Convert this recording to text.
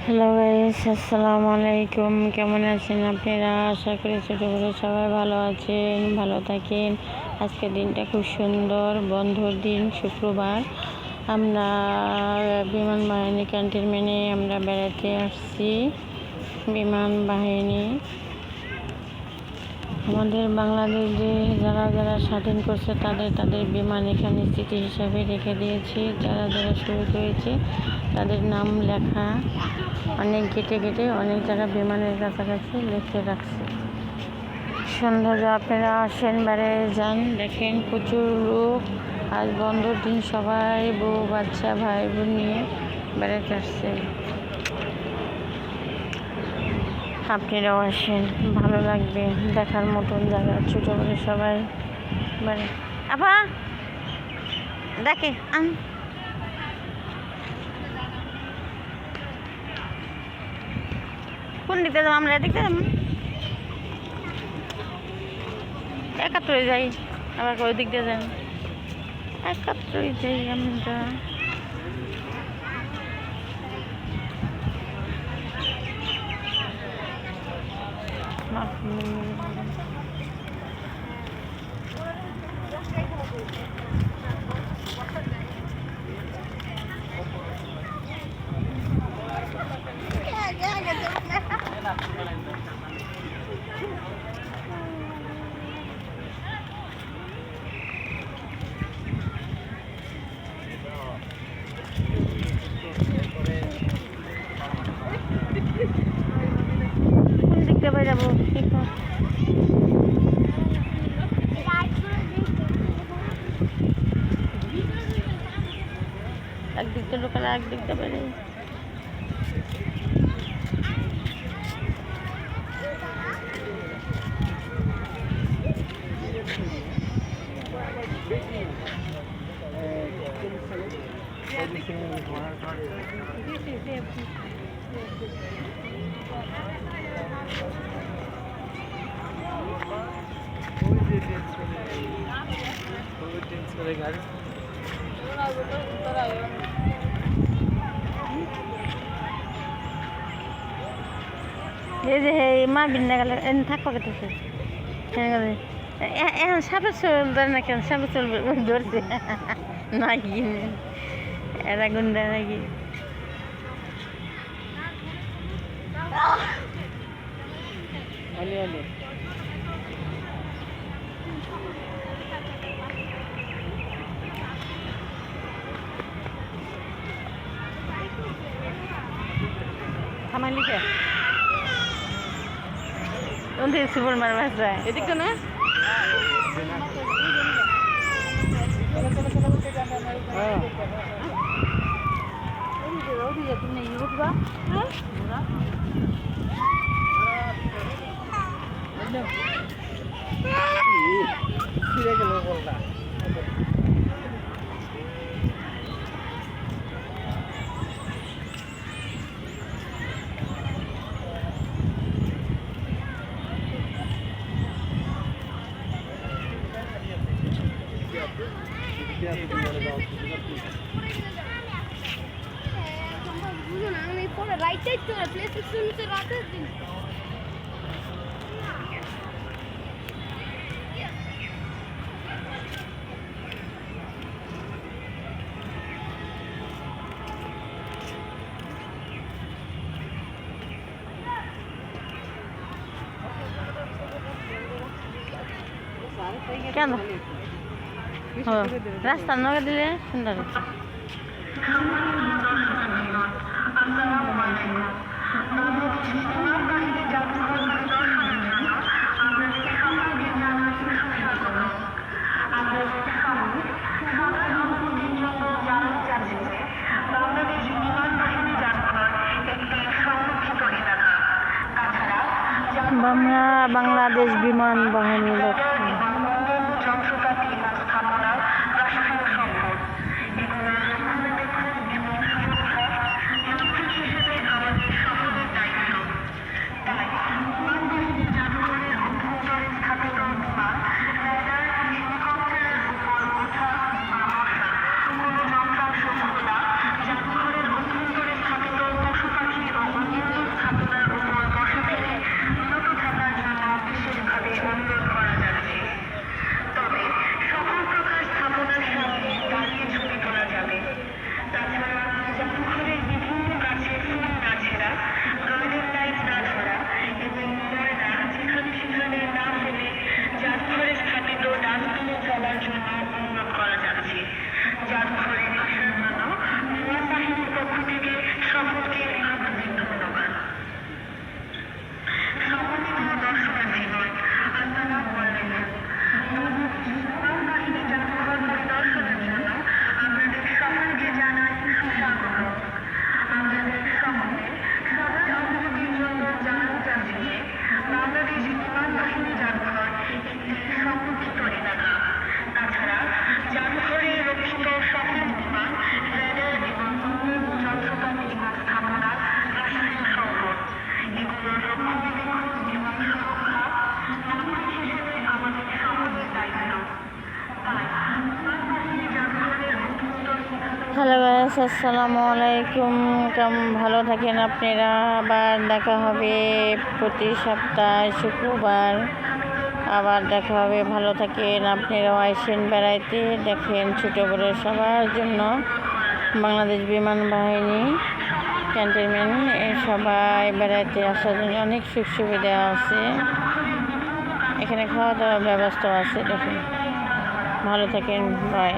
Hello guys, আসসালামু আলাইকুম। কেমন আছেন আপনারা? আশা করি ছোটো বড়ো সবাই ভালো আছেন, ভালো থাকেন। আজকের দিনটা খুব সুন্দর, বন্ধর দিন, শুক্রবার। আমরা বিমান বাহিনী ক্যান্টনমেন্টে আমরা বেড়াতে আসছি। বিমান বাহিনী আমাদের বাংলাদেশে যারা যারা স্বাধীন করছে তাদের বিমান এখানে স্মৃতি হিসাবে রেখে দিয়েছি। যারা যারা শহীদ হয়েছে তাদের নাম লেখা অনেক গেটে অনেক জায়গা বিমানের কাছাকাছি লিখে রাখছে। সন্ধ্যা আপনারা আসেন, বেড়ে যান, দেখেন প্রচুর লোক। আজ বন্ধর দিন, সবাই বউ বাচ্চা ভাই বোন নিয়ে বেড়াতে আসছে। আপনারাও আসেন, ভালো লাগবে, দেখার মতন জায়গা। ছোটো বলে সবাই মানে আপা দেখে কোন দিকতে যাবো? আমরা এদিকতে যাবো, একাত্তরে যাই, আবার ওই দিক দিয়ে যান, একাত্তরে যাই আমরা। কোন দিক দিয়ে যাবো? একদিক দিয়ে লোকেরা একদিক দিয়ে বেড়ে এই যে মার বিন্না গেলে থাকবো কেটেছে। এখন সাপে চল ধরে না, কেন সাপে চল ধরছে নাকি এরা গুন্ডা নাকি? থামাইলি কে? কোনদিন সুপার মারবার যায় এদিক তো না? কেন রাস্তার নগে দিলে সুন্দর। বাংলাদেশ বিমান বাহিনী হ্যালো গাইস, আসসালামু আলাইকুম। কেমন ভালো থাকেন আপনারা? আবার দেখা হবে প্রতি সপ্তাহে শুক্রবার। আবার দেখা হবে। ভালো থাকেন আপনারাও। আইসেন বেড়াইতে, দেখেন ছোটো বড়ো সবার জন্য বাংলাদেশ বিমান বাহিনী ক্যান্টনমেন্ট সবাই বেড়াইতে আসার জন্য অনেক সুখ সুবিধা আছে। এখানে খাওয়া দাওয়ার ব্যবস্থা আছে। দেখেন, ভালো থাকেন, বাই।